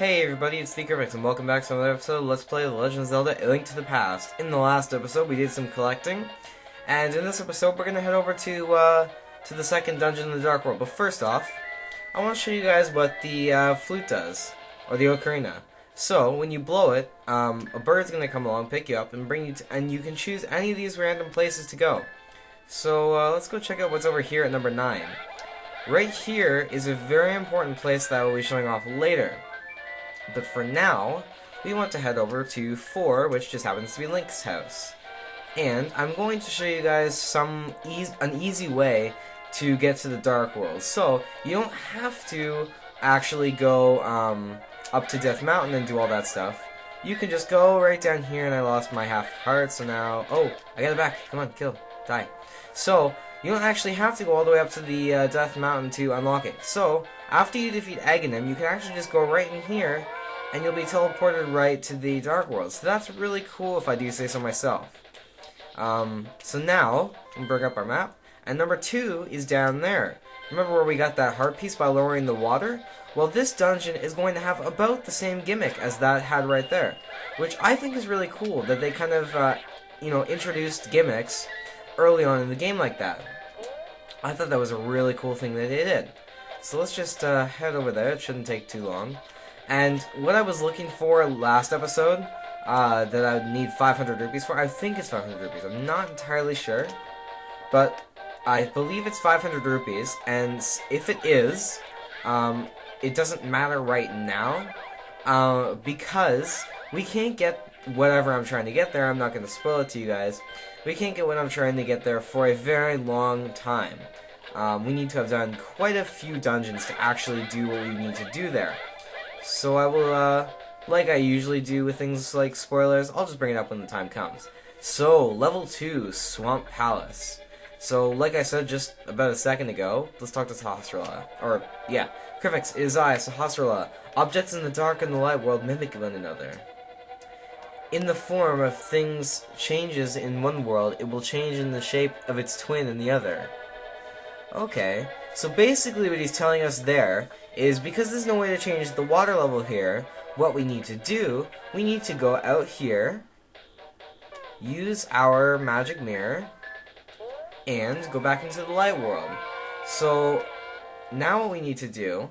Hey everybody, it's TheCrifix and welcome back to another episode of Let's Play The Legend of Zelda: A Link to the Past. In the last episode, we did some collecting, and in this episode, we're going to head over to the second dungeon in the Dark World. But first off, I want to show you guys what the flute does, or the ocarina. So, when you blow it, a bird's going to come along, pick you up, and bring you and you can choose any of these random places to go. So, let's go check out what's over here at number 9. Right here is a very important place that I will be showing off later. But for now, we want to head over to 4, which just happens to be Link's house. And I'm going to show you guys an easy way to get to the Dark World. So, you don't have to actually go up to Death Mountain and do all that stuff. You can just go right down here, and I lost my half heart, so now... Oh, I got it back. Come on, kill. Die. So, you don't actually have to go all the way up to the Death Mountain to unlock it. So, after you defeat Aghanim, you can actually just go right in here, and you'll be teleported right to the Dark World. So that's really cool if I do say so myself. So now, we'll bring up our map, and number 2 is down there. Remember where we got that heart piece by lowering the water? Well, this dungeon is going to have about the same gimmick as that had right there, which I think is really cool, that they kind of, introduced gimmicks early on in the game like that. I thought that was a really cool thing that they did. So let's just head over there. It shouldn't take too long. And what I was looking for last episode, that I would need 500 rupees for, I think it's 500 rupees. I'm not entirely sure, but I believe it's 500 rupees. And if it is, it doesn't matter right now, because we can't get whatever I'm trying to get there. I'm not going to spoil it to you guys. We can't get what I'm trying to get there for a very long time. We need to have done quite a few dungeons to actually do what we need to do there. So I will, like I usually do with things like spoilers, I'll just bring it up when the time comes. So, level 2, Swamp Palace. So, like I said just about a second ago, let's talk to Sahasrara. Or, yeah, TheCrifix, it is I, Sahasrara. Objects in the dark and the light world mimic one another. In the form of things changes in one world, it will change in the shape of its twin in the other. Okay, so basically what he's telling us there is because there's no way to change the water level here, what we need to do, we need to go out here, use our magic mirror, and go back into the light world. So, now what we need to do,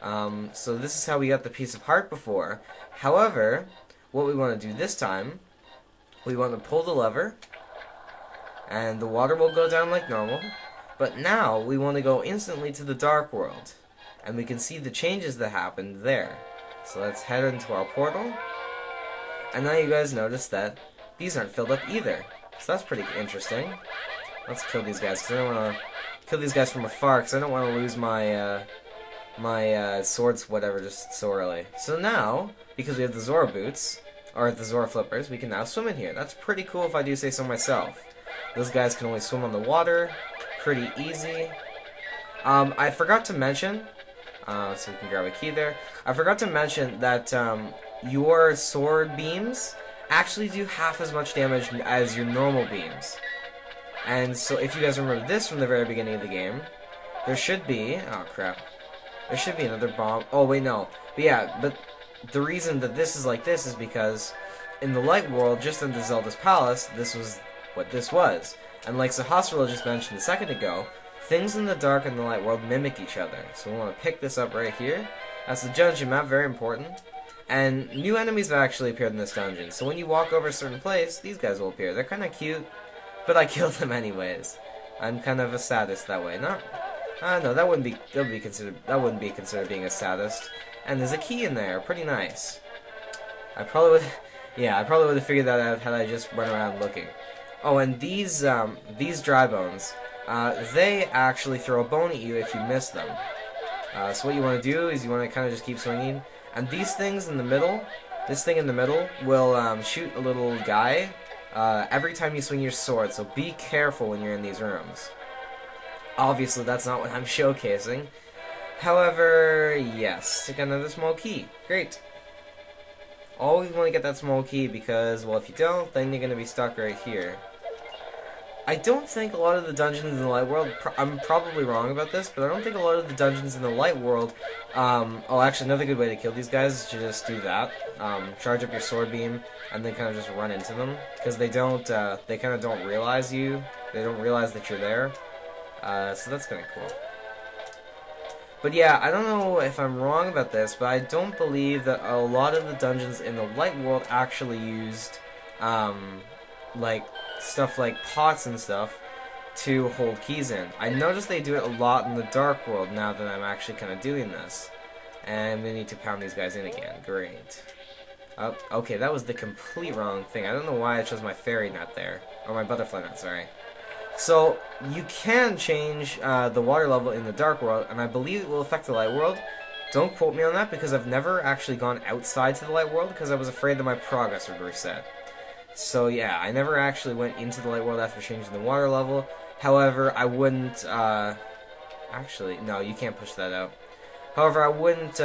so this is how we got the piece of heart before. However, what we want to do this time, we want to pull the lever, and the water will go down like normal. But now, we want to go instantly to the Dark World. And we can see the changes that happened there. So let's head into our portal. And now you guys notice that these aren't filled up either. So that's pretty interesting. Let's kill these guys, because I don't want to kill these guys from afar, because I don't want to lose my, swords, whatever, just so early. So now, because we have the Zora boots, or the Zora flippers, we can now swim in here. That's pretty cool if I do say so myself. Those guys can only swim on the water. Pretty easy. I forgot to mention, so we can grab a key there. I forgot to mention that your sword beams actually do half as much damage as your normal beams. And so if you guys remember this from the very beginning of the game, there should be, oh crap, there should be another bomb. Oh wait, no. But yeah, but the reason that this is like this is because in the light world, just under Zelda's palace, this was what this was. And like Sahasrara just mentioned a second ago, things in the dark and the light world mimic each other. So we want to pick this up right here. That's the dungeon map, very important. And new enemies have actually appeared in this dungeon. So when you walk over a certain place, these guys will appear. They're kind of cute, but I killed them anyways. I'm kind of a sadist that way. No, that wouldn't be considered being a sadist. And there's a key in there, pretty nice. I probably would have figured that out had I just run around looking. Oh, and these dry bones, they actually throw a bone at you if you miss them. So what you want to do is you want to kind of just keep swinging. And these things in the middle, this thing in the middle, will shoot a little guy every time you swing your sword. So be careful when you're in these rooms. Obviously, that's not what I'm showcasing. However, yes, I got another small key. Great. Always want to get that small key because, well, if you don't, then you're going to be stuck right here. I don't think a lot of the dungeons in the light world, I'm probably wrong about this, but I don't think a lot of the dungeons in the light world, oh, actually, another good way to kill these guys is to just do that. Charge up your sword beam, and then kind of just run into them, because they don't, they kind of don't realize you, they don't realize that you're there, so that's kind of cool. But yeah, I don't know if I'm wrong about this, but I don't believe that a lot of the dungeons in the light world actually used, like, stuff like pots and stuff to hold keys in. I noticed they do it a lot in the dark world now that I'm actually kind of doing this. And we need to pound these guys in again. Great. Oh, okay, that was the complete wrong thing. I don't know why I chose my fairy nut there. Or my butterfly nut, sorry. So, you can change the water level in the dark world, and I believe it will affect the light world. Don't quote me on that, because I've never actually gone outside to the light world, because I was afraid that my progress would reset. So yeah, I never actually went into the light world after changing the water level. However, I wouldn't, actually, no, you can't push that out. However, I wouldn't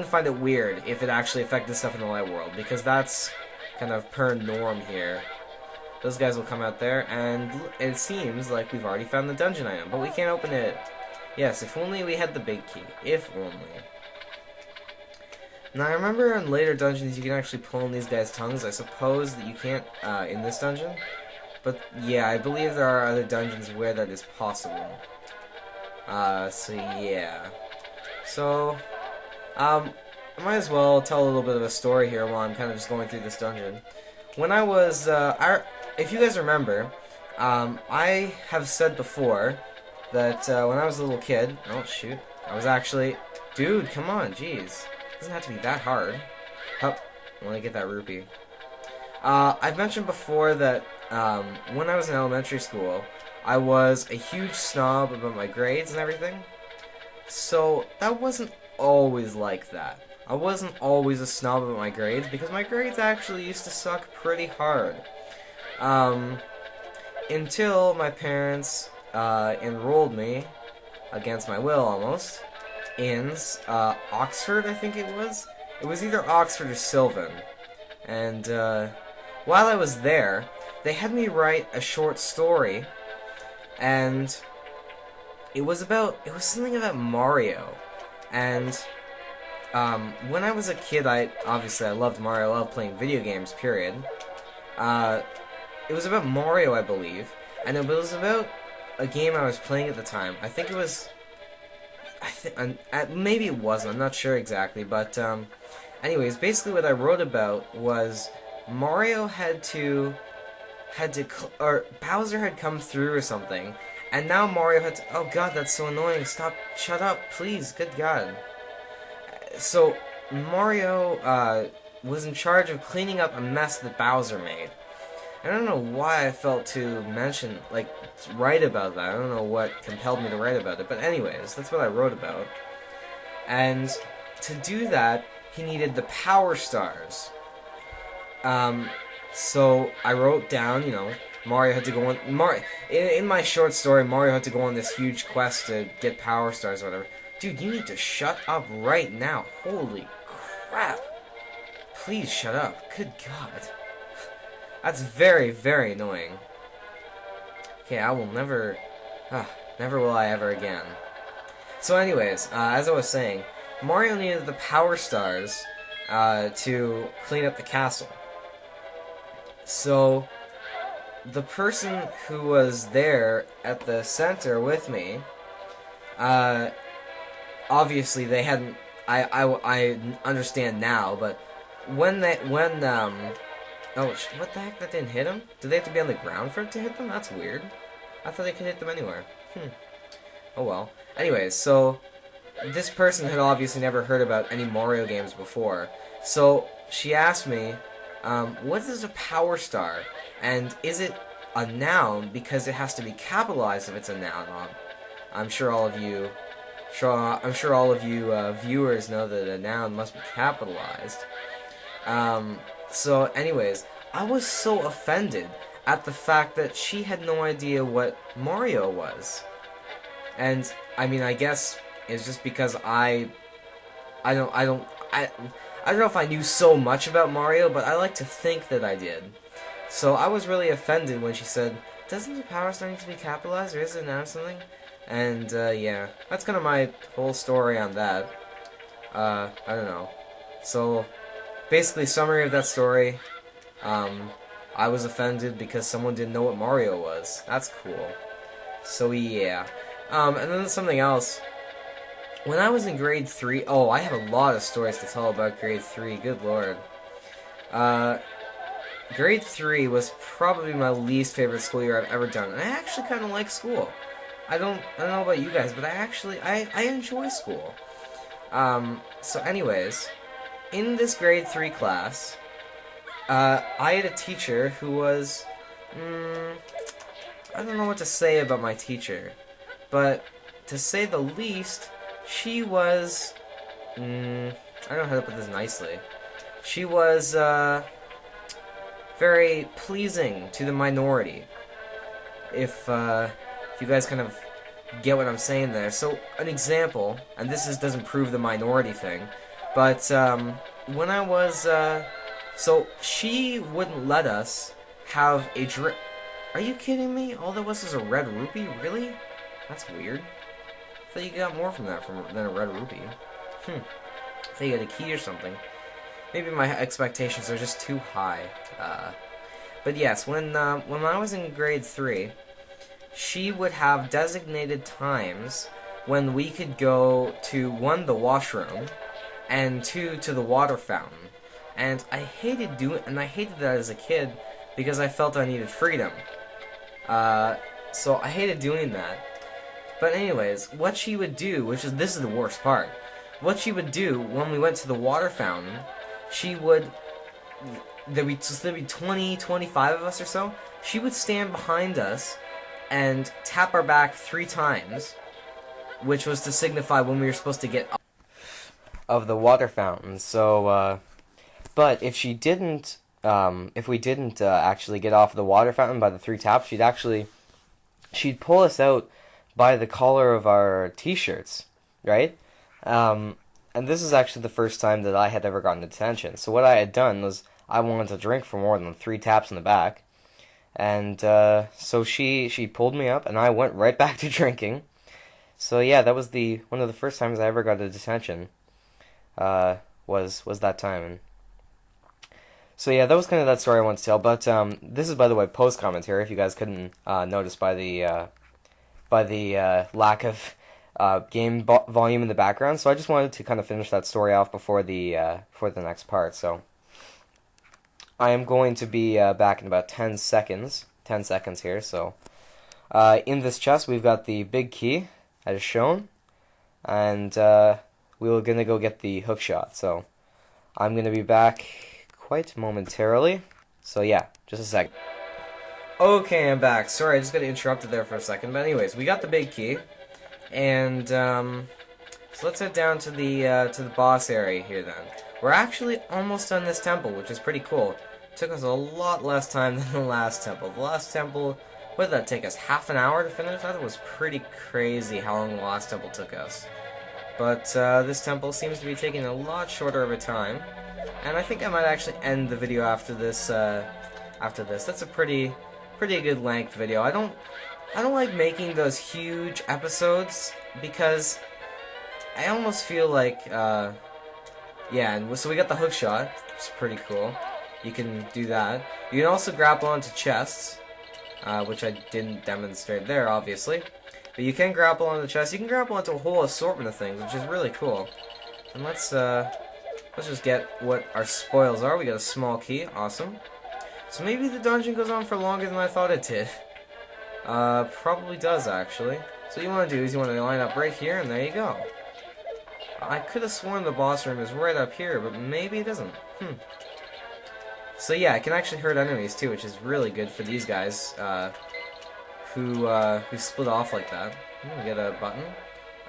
find it weird if it actually affected stuff in the light world, because that's kind of per norm here. Those guys will come out there, and it seems like we've already found the dungeon item, but we can't open it. Yes, if only we had the big key. If only. Now, I remember in later dungeons you can actually pull in these guys' tongues. I suppose that you can't in this dungeon. But yeah, I believe there are other dungeons where that is possible. So yeah. So, I might as well tell a little bit of a story here while I'm kind of just going through this dungeon. When I was, if you guys remember, I have said before that when I was a little kid, oh shoot, I was actually, dude, come on, jeez. Doesn't have to be that hard. Oh, I want to get that rupee. I've mentioned before that when I was in elementary school, I was a huge snob about my grades and everything. So that wasn't always like that. I wasn't always a snob about my grades, because my grades actually used to suck pretty hard. Until my parents enrolled me, against my will almost, in Oxford, I think it was. It was either Oxford or Sylvan. And while I was there, they had me write a short story, and it was something about Mario. And when I was a kid, obviously I loved Mario. I loved playing video games, period. It was about Mario, I believe, and it was about a game I was playing at the time. I think it was, maybe it wasn't, I'm not sure exactly, but anyways, basically what I wrote about was Mario or Bowser had come through or something, and now Mario had to, oh god, that's so annoying, shut up, please, good god. So, Mario was in charge of cleaning up a mess that Bowser made. I don't know why I felt to write about that. I don't know what compelled me to write about it. But anyways, that's what I wrote about. And to do that, he needed the Power Stars. So I wrote down, Mario had to go on... in my short story, Mario had to go on this huge quest to get Power Stars or whatever. Dude, you need to shut up right now. Holy crap. Please shut up. Good God. That's very, very annoying. Okay, I will never... never will I ever again. So anyways, as I was saying, Mario needed the Power Stars to clean up the castle. So, the person who was there at the center with me, obviously they hadn't... I understand now, but oh, what the heck? That didn't hit him? Did they have to be on the ground for it to hit them? That's weird. I thought they could hit them anywhere. Oh well. Anyways, so this person had obviously never heard about any Mario games before. So she asked me, what is a Power Star? And is it a noun because it has to be capitalized if it's a noun? I'm sure all of you viewers know that a noun must be capitalized. So anyways, I was so offended at the fact that she had no idea what Mario was. And I mean, I guess it's just because I don't know if I knew so much about Mario, but I like to think that I did. So I was really offended when she said, doesn't the power star need to be capitalized, or is it now something? And, yeah, that's kind of my whole story on that. I don't know. So, basically, summary of that story, I was offended because someone didn't know what Mario was. That's cool. So, yeah. And then something else. When I was in grade 3, oh, I have a lot of stories to tell about grade 3, good lord. Grade 3 was probably my least favorite school year I've ever done. And I actually kind of like school. I don't know about you guys, but I enjoy school. So anyways, in this grade 3 class, I had a teacher who was, I don't know what to say about my teacher, but to say the least, she was, I don't know how to put this nicely. She was, very pleasing to the minority. If you guys kind of get what I'm saying there. So, an example, and doesn't prove the minority thing, but when I was, so she wouldn't let us have a drink. Are you kidding me? All there was a red rupee? Really? That's weird. I thought you got more from that than a red rupee. I thought you got a key or something. Maybe my expectations are just too high. But yes, when I was in grade 3, she would have designated times when we could go to, 1, the washroom, and 2, to the water fountain. And I hated that as a kid because I felt I needed freedom. So I hated doing that. But anyways, what she would do, this is the worst part. What she would do when we went to the water fountain, there'd be 20, 25 of us or so. She would stand behind us and tap our back 3 times, which was to signify when we were supposed to get up of the water fountain. So, but if she didn't, if we didn't actually get off the water fountain by the 3 taps, she'd pull us out by the collar of our t-shirts, right? And this is actually the first time that I had ever gotten detention. So what I had done was I wanted to drink for more than 3 taps in the back. And so she pulled me up, and I went right back to drinking. So yeah, that was one of the first times I ever got a detention. Was that time. And so yeah, that was kind of that story I wanted to tell. But this is, by the way, post commentary. If you guys couldn't notice by the lack of game volume in the background. So I just wanted to kind of finish that story off before the next part. So I am going to be back in about 10 seconds. 10 seconds here. So in this chest, we've got the big key, as shown. And we're going to go get the hook shot. So I'm going to be back quite momentarily. So yeah, just a second. Okay, I'm back. Sorry, I just got interrupted there for a second. But anyways, we got the big key. And so let's head down to the boss area here then. We're actually almost done this temple, which is pretty cool. It took us a lot less time than the last temple. The last temple, what did that take us? Half an hour to finish? That was pretty crazy how long the last temple took us. But this temple seems to be taking a lot shorter of a time. And I think I might actually end the video after this. That's a pretty good length video. I don't like making those huge episodes because I almost feel like, yeah, and so we got the hook shot, which is pretty cool. You can do that. You can also grapple onto chests, which I didn't demonstrate there, obviously. But you can grapple onto the chest. You can grapple onto a whole assortment of things, which is really cool. And let's just get what our spoils are. We got a small key, awesome. So maybe the dungeon goes on for longer than I thought it did. Probably does, actually. So what you want to do is you want to line up right here, and there you go. I could have sworn the boss room is right up here, but maybe it isn't. So yeah, it can actually hurt enemies too, which is really good for these guys who split off like that. We get a button.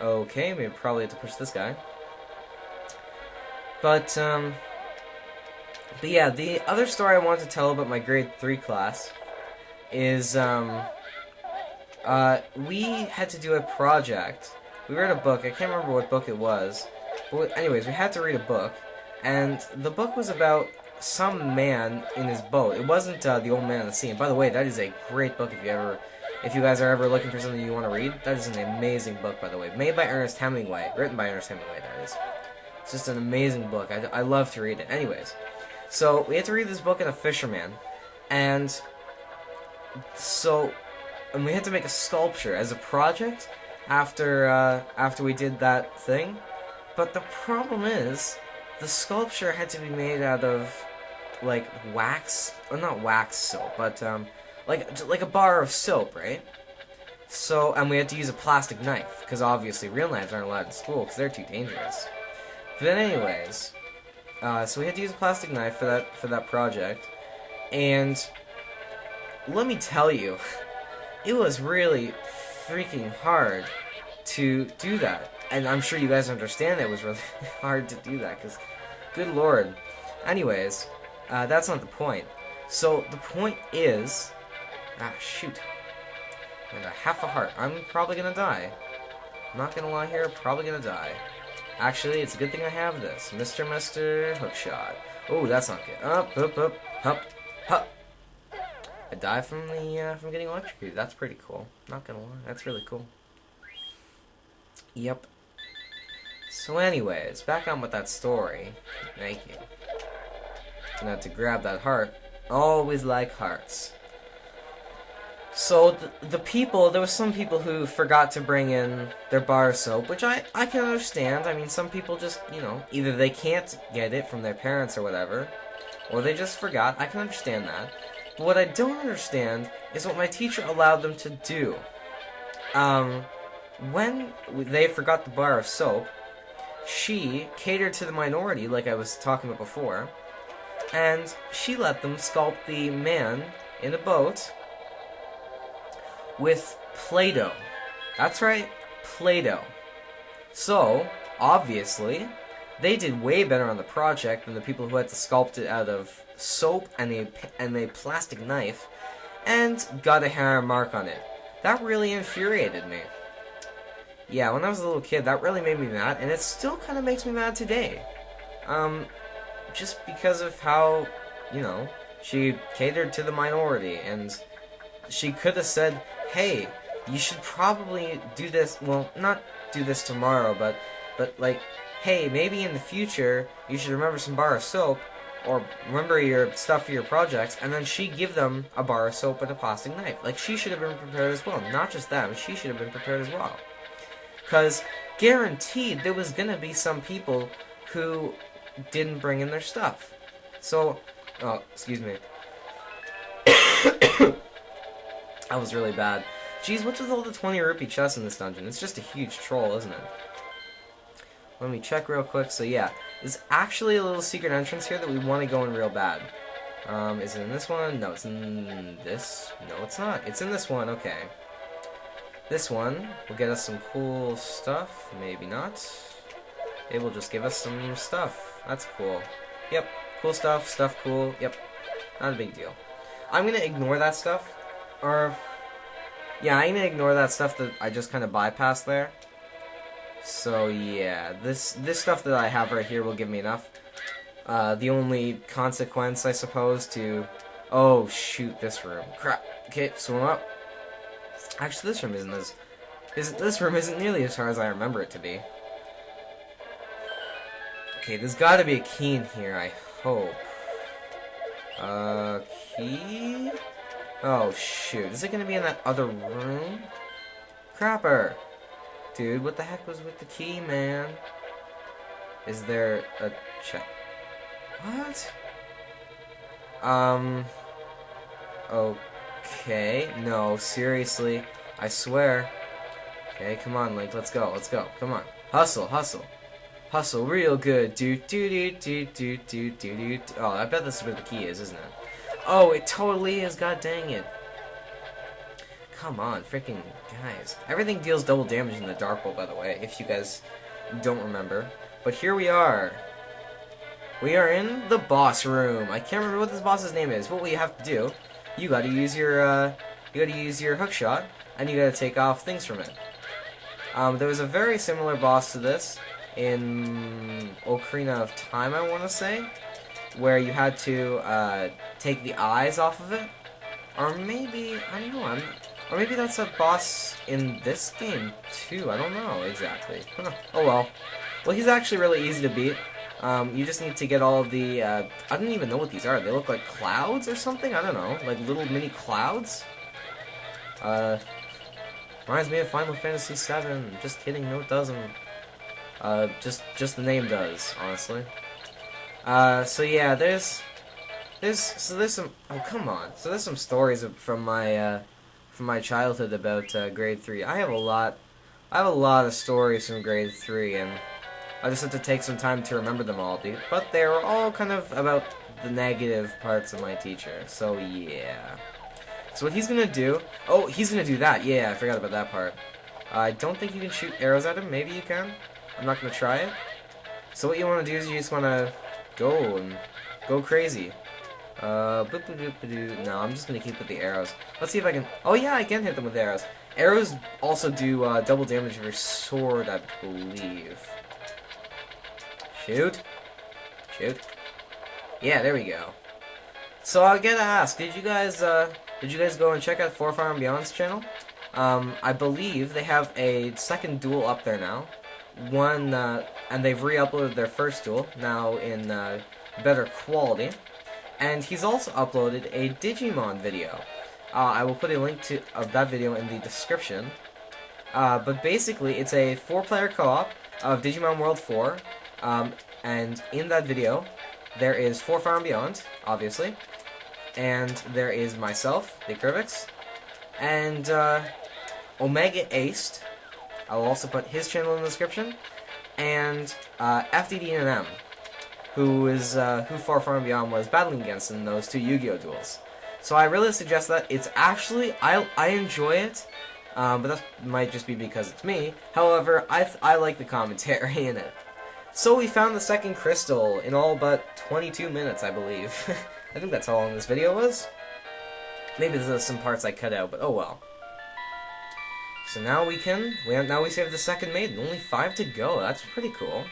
Okay, we probably have to push this guy. But yeah, the other story I want to tell about my grade 3 class is we had to do a project. We read a book. I can't remember what book it was. But anyways, we had to read a book, and the book was about some man in his boat. It wasn't the Old Man of the Sea. And by the way, that is a great book if you guys are ever looking for something you want to read. That is an amazing book, by the way. Made by Ernest Hemingway. Written by Ernest Hemingway, that is. It's just an amazing book. I love to read it. Anyways, so we had to read this book in a fisherman. And we had to make a sculpture as a project after we did that thing. But the problem is, the sculpture had to be made out of, like, wax, or not wax soap, but like a bar of soap, right? So, and we had to use a plastic knife, because obviously real knives aren't allowed in school, because they're too dangerous. But anyways, so we had to use a plastic knife for that project, and let me tell you, it was really freaking hard to do that. And I'm sure you guys understand it was really hard to do that, because, good lord. Anyways, that's not the point. So, the point is... Ah, shoot. And a half a heart. I'm probably gonna die. I'm not gonna lie here, probably gonna die. Actually, it's a good thing I have this. Mr. Hookshot. Oh, that's not good. Up, up, up, up, up. I died from getting electrocuted. That's pretty cool. Not gonna lie, that's really cool. Yep. So anyways, back on with that story. Thank you. Gonna have to grab that heart. Always like hearts. So the people, there were some people who forgot to bring in their bar of soap, which I can understand. I mean, some people just, either they can't get it from their parents or whatever, or they just forgot. I can understand that. But what I don't understand is what my teacher allowed them to do. When they forgot the bar of soap, she catered to the minority, like I was talking about before, and she let them sculpt the man in a boat with Play-Doh. That's right, Play-Doh. So, obviously, they did way better on the project than the people who had to sculpt it out of soap and a plastic knife, and got a hair mark on it. That really infuriated me. Yeah, when I was a little kid, that really made me mad, and it still kind of makes me mad today. Just because of how, she catered to the minority, and she could have said, hey, you should probably do this, well, not do this tomorrow, but like, hey, maybe in the future, you should remember some bar of soap, or remember your stuff for your projects, and then she give them a bar of soap and a plastic knife. Like, she should have been prepared as well. Not just them, she should have been prepared as well. Because, guaranteed, there was gonna be some people who didn't bring in their stuff. So, oh, excuse me. That was really bad. Jeez, what's with all the 20 rupee chests in this dungeon? It's just a huge troll, isn't it? Let me check real quick. So yeah, there's actually a little secret entrance here that we want to go in real bad. Is it in this one? No, it's in this. No, it's not. It's in this one. Okay. This one will get us some cool stuff. Maybe not. It will just give us some stuff. That's cool. Yep. Cool stuff. Stuff cool. Yep. Not a big deal. I'm gonna ignore that stuff. Or, yeah, I'm gonna ignore that stuff that I just kind of bypassed there. So, yeah, this stuff that I have right here will give me enough. The only consequence, I suppose, to... Oh, shoot, this room. Crap. Okay, swim up. Actually, this room isn't as... This room isn't nearly as far as I remember it to be. Okay, there's gotta be a key in here, I hope. Key? Oh, shoot. Is it gonna be in that other room? Crapper! Dude, what the heck was with the key, man? Is there a check? What? Okay. No, seriously. I swear. Okay, come on, Link. Let's go. Let's go. Come on. Hustle, hustle. Hustle real good. Do, do, do, do, do, do, do, do. Oh, I bet this is where the key is, isn't it? Oh, it totally is. God dang it. Come on, freaking guys. Everything deals double damage in the Dark World, by the way, if you guys don't remember. But here we are. We are in the boss room. I can't remember what this boss's name is. But what you have to do, you gotta use your hook shot, and you gotta take off things from it. There was a very similar boss to this in Ocarina of Time, I want to say. where you had to take the eyes off of it. Or maybe, I don't know, or maybe that's a boss in this game too. I don't know exactly. Oh well. Well, he's actually really easy to beat. You just need to get all of the, I don't even know what these are. They look like clouds or something? I don't know. Like little mini clouds? Reminds me of Final Fantasy VII. Just kidding, no it doesn't. Just the name does, honestly. So yeah, there's some, oh come on. So there's some stories from my childhood about, grade 3. I have a lot of stories from grade 3, and I just have to take some time to remember them all, dude. But they were all kind of about the negative parts of my teacher. So yeah. So what he's gonna do? Oh, he's gonna do that. Yeah, I forgot about that part. I don't think you can shoot arrows at him. Maybe you can. I'm not gonna try it. So what you want to do is you just want to go and go crazy. No, I'm just gonna keep with the arrows. Let's see if I can. Oh yeah, I can hit them with arrows. Arrows also do double damage with your sword, I believe. Shoot. Shoot. Yeah, there we go. So I gotta ask, did you guys go and check out For Far and Beyond's channel? I believe they have a second duel up there now. One, and they've re-uploaded their first duel, now in better quality. And he's also uploaded a Digimon video. I will put a link of that video in the description. But basically, it's a 4-player co-op of Digimon World 4. And in that video, there is For Far and Beyond, obviously. And there is myself, TheCrifix. And Omega Aced. I'll also put his channel in the description. And FDD&M, who Far Far and Beyond was battling against in those 2 Yu-Gi-Oh! Duels. So I really suggest that. It's actually, I enjoy it, but that might just be because it's me. However, I like the commentary in it. So we found the second crystal in all but 22 minutes, I believe. I think that's how long this video was. Maybe there's some parts I cut out, but oh well. So now we save the second maiden. Only 5 to go. That's pretty cool.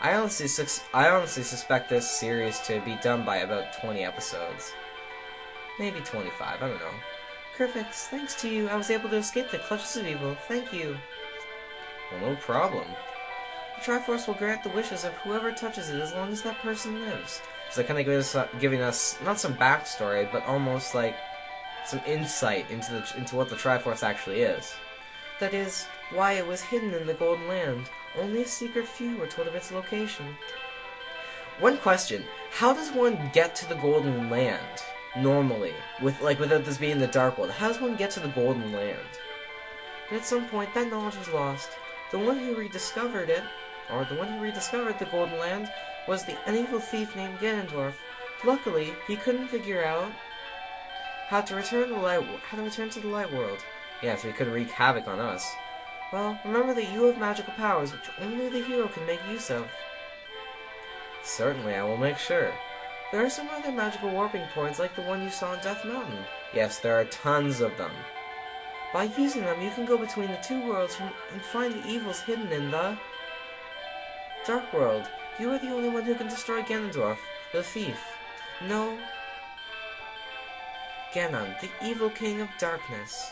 I honestly suspect this series to be done by about 20 episodes. Maybe 25, I don't know. Crifix, thanks to you, I was able to escape the clutches of evil. Thank you. Well, no problem. The Triforce will grant the wishes of whoever touches it as long as that person lives. So kind of giving us, not some backstory, but almost like some insight into what the Triforce actually is. That is, why it was hidden in the Golden Land. Only a secret few were told of its location. One question, how does one get to the Golden Land, normally, without this being the Dark World? How does one get to the Golden Land? But at some point, that knowledge was lost. The one who rediscovered the Golden Land, was an evil thief named Ganondorf. Luckily, he couldn't figure out how to return to the Light World. Yeah, so he couldn't wreak havoc on us. Well, remember that you have magical powers which only the hero can make use of. Certainly, I will make sure. There are some other magical warping points like the one you saw in Death Mountain. Yes, there are tons of them. By using them, you can go between the 2 worlds and find the evils hidden in the Dark World. You are the only one who can destroy Ganondorf, the thief. No. Ganon, the evil king of darkness.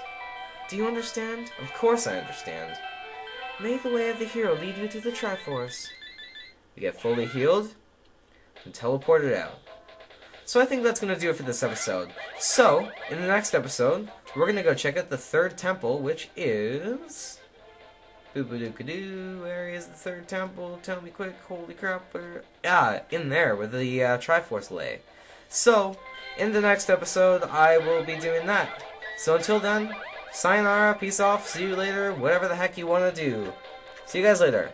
Do you understand? Of course I understand. May the way of the hero lead you to the Triforce. We get fully healed and teleported out. So I think that's going to do it for this episode. So, in the next episode, we're going to go check out the 3rd temple, which is... Boo-ba-doo-ka-doo. Where is the 3rd temple? Tell me quick. Holy crap. In there, where the Triforce lay. So, in the next episode, I will be doing that. So until then, sayonara, peace off, see you later, whatever the heck you want to do. See you guys later.